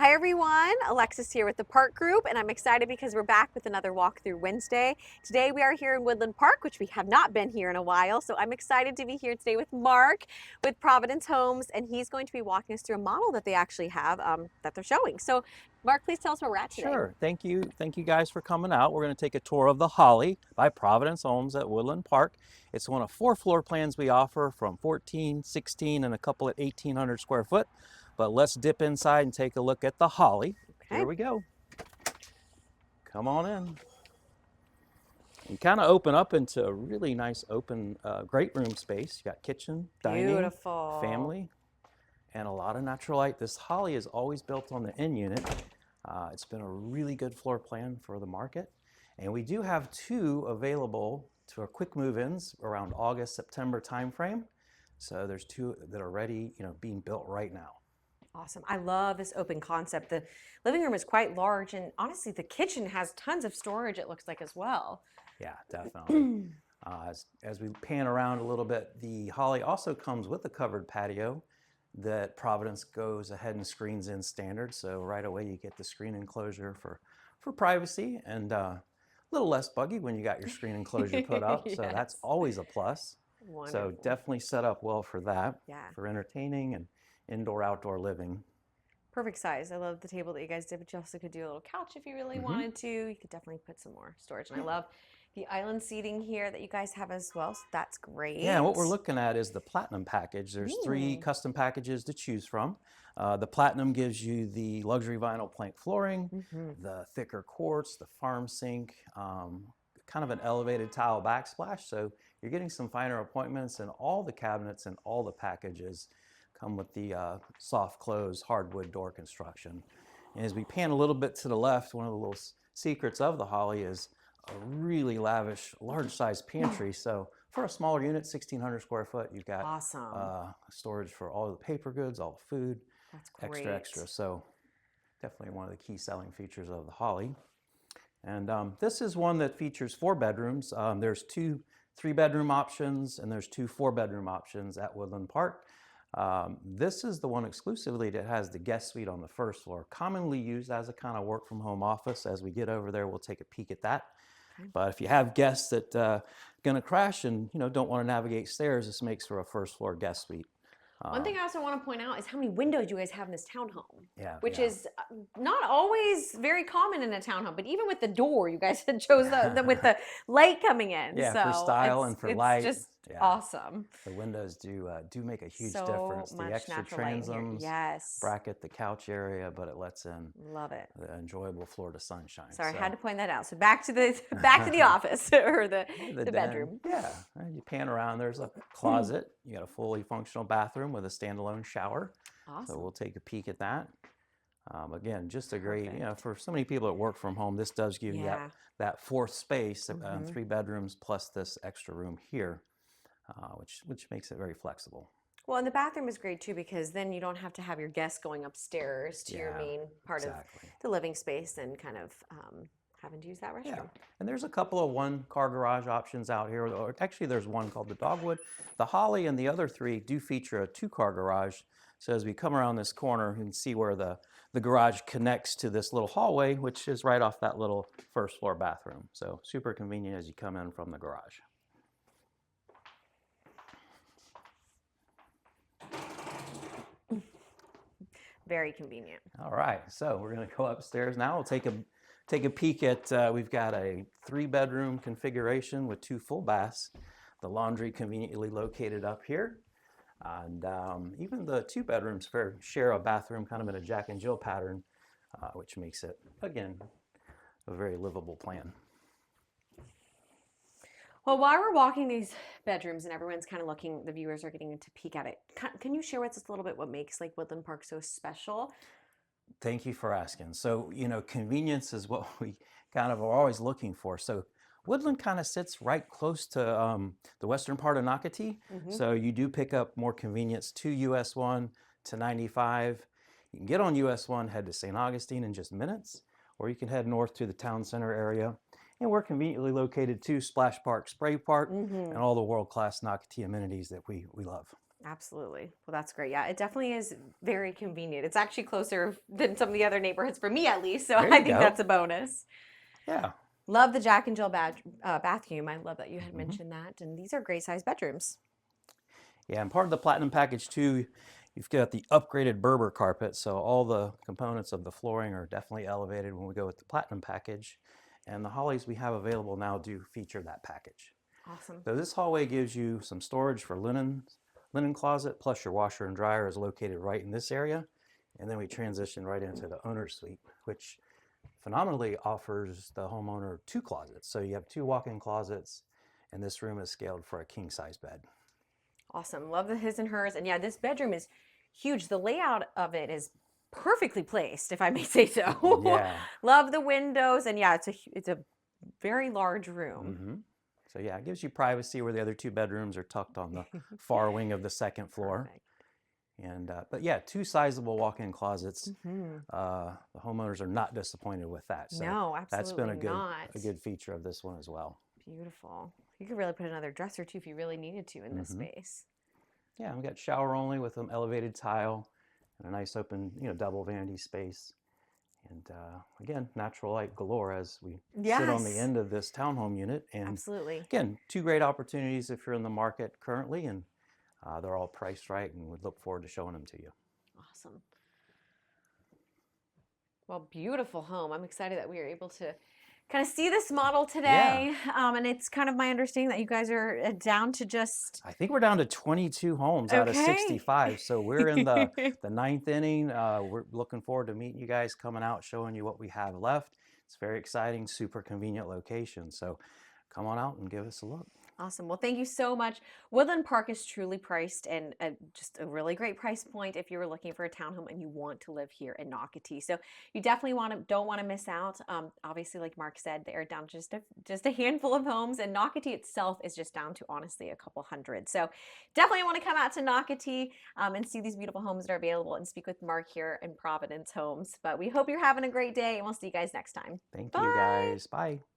Hi everyone, Alexis here with the Park Group, and I'm excited because we're back with another walkthrough Wednesday. Today we are here in Woodland Park, which we have not been here in a while, so I'm excited to be here today with Mark with Providence Homes, and he's going to be walking us through a model that they actually have that they're showing. So Mark, please tell us where we're at today. Sure. Thank you. Thank you guys for coming out. We're going to take a tour of the Holly by Providence Homes at Woodland Park. It's one of 4 floor plans we offer from 14, 16, and a couple at 1,800 square foot. But let's dip inside and take a look at the Holly. Okay. Here we go. Come on in. You kind of open up into a really nice open great room space. You got kitchen, dining, Beautiful. family, and a lot of natural light. This Holly is always built on the end unit. It's been a really good floor plan for the market. And we do have 2 available to our quick move-ins around August, September timeframe. So there's 2 that are ready, being built right now. Awesome. I love this open concept. The living room is quite large, and honestly, the kitchen has tons of storage, it looks like, as well. Yeah, definitely. As we pan around a little bit, the Holly also comes with a covered patio that Providence goes ahead and screens in standard. So right away you get the screen enclosure for privacy, and a little less buggy when you got your screen enclosure put up. Yes. So that's always a plus. Wonderful. So definitely set up well for that, Yeah. for entertaining and indoor outdoor living. Perfect size. I love the table that you guys did, but you also could do a little couch if you really wanted to. You could definitely put some more storage. And I love the island seating here that you guys have as well. So that's great. Yeah, and what we're looking at is the Platinum package. There's 3 custom packages to choose from. The Platinum gives you the luxury vinyl plank flooring, the thicker quartz, the farm sink, kind of an elevated tile backsplash. So you're getting some finer appointments, and all the cabinets and all the packages come with the soft close hardwood door construction. And as we pan a little bit to the left, one of the little secrets of the Holly is a really lavish, large size pantry. So for a smaller unit, 1,600 square foot, you've got Awesome. storage for all the paper goods, all the food, That's great. extra. So definitely one of the key selling features of the Holly. And this is one that features 4 bedrooms. There's 2 3-bedroom options, and there's 2 4-bedroom options at Woodland Park. This is the one exclusively that has the guest suite on the first floor, commonly used as a kind of work from home office. As we get over there, we'll take a peek at that. Okay. But if you have guests that going to crash and don't want to navigate stairs, this makes for a first floor guest suite. One thing I also want to point out is how many windows you guys have in this townhome. Yeah, which is not always very common in a townhome, but even with the door, you guys had chose with the light coming in. Yeah, so for style and for light. It's just awesome. The windows do make a huge so difference. Much the extra natural light in here. transoms Yes. bracket the couch area, but it lets in Love it. the enjoyable floor to sunshine. Sorry, I had to point that out. So back to the office or the bedroom. Yeah, you pan around. There's a closet. You got a fully functional bathroom with a standalone shower. Awesome. So we'll take a peek at that. Again, just a great, for so many people that work from home, this does give you that 4th space, 3 bedrooms plus this extra room here, which makes it very flexible. Well, and the bathroom is great too, because then you don't have to have your guests going upstairs to your main part of the living space and kind of having to use that restroom. Yeah, and there's a couple of 1-car garage options out here. Or actually, there's one called the Dogwood. The Holly and the other 3 do feature a 2-car garage. So as we come around this corner, you can see where the garage connects to this little hallway, which is right off that little first floor bathroom. So super convenient as you come in from the garage. Very convenient. All right, so we're going to go upstairs now. We'll take a peek at, we've got a 3-bedroom configuration with 2 full baths. The laundry conveniently located up here. And even the 2 bedrooms share a bathroom kind of in a Jack and Jill pattern, which makes it, again, a very livable plan. Well, while we're walking these bedrooms and everyone's kind of looking, the viewers are getting to peek at it, can you share with us a little bit what makes Woodland Park so special? Thank you for asking. So, convenience is what we kind of are always looking for. So Woodland kind of sits right close to the western part of Nocatee. So you do pick up more convenience to US 1, to 95. You can get on US 1, head to St. Augustine in just minutes, or you can head north to the town center area. And we're conveniently located to Splash Park, Spray Park, and all the world-class Nocatee amenities that we love. Absolutely. Well, that's great. Yeah, it definitely is very convenient. It's actually closer than some of the other neighborhoods for me, at least. So There I you think go. that's a bonus. Yeah. Love the Jack and Jill bathroom. I love that you had hmm mentioned that. And these are great sized bedrooms. Yeah, and part of the Platinum package too, you've got the upgraded Berber carpet, so all the components of the flooring are definitely elevated when we go with the Platinum package. And the hollies we have available now do feature that package. Awesome. So this hallway gives you some storage for linen closet, plus your washer and dryer is located right in this area. And then we transition right into the owner's suite, which phenomenally offers the homeowner two closets. So you have two walk-in closets, and this room is scaled for a king-size bed. Awesome. Love the his and hers. And yeah, this bedroom is huge. The layout of it is perfectly placed, if I may say so. Yeah. Love the windows. And yeah, it's a very large room. hmm So yeah, it gives you privacy where the other two bedrooms are tucked on the far wing of the second floor. Perfect. And but yeah, two sizable walk-in closets. Hmm. The homeowners are not disappointed with that. So No, that's been absolutely not. a good feature of this one as well. Beautiful. You could really put another dresser too if you really needed to in this hmm space. Yeah, we got shower only with an elevated tile and a nice open, double vanity space. And again, natural light galore as we sit on the Yes, end of this townhome unit. And absolutely. again, two great opportunities if you're in the market currently, and they're all priced right, and we look forward to showing them to you. Awesome. Well, beautiful home. I'm excited that we are able to kind of see this model Yeah, today. And it's kind of my understanding that you guys are down to just, I think we're down to 22 homes out of okay. 65, so we're in the ninth inning. We're looking forward to meeting you guys, coming out, showing you what we have left. It's very exciting, super convenient location. So come on out and give us a look. Awesome. Well, thank you so much. Woodland Park is truly priced and just a really great price point if you were looking for a townhome and you want to live here in Nocatee. So you definitely don't want to miss out. Obviously, like Mark said, they are down to just a handful of homes, and Nocatee itself is just down to honestly a couple hundred. So definitely want to come out to Nocatee and see these beautiful homes that are available and speak with Mark here in Providence Homes. But we hope you're having a great day, and we'll see you guys next time. Thank you Bye. guys. Bye.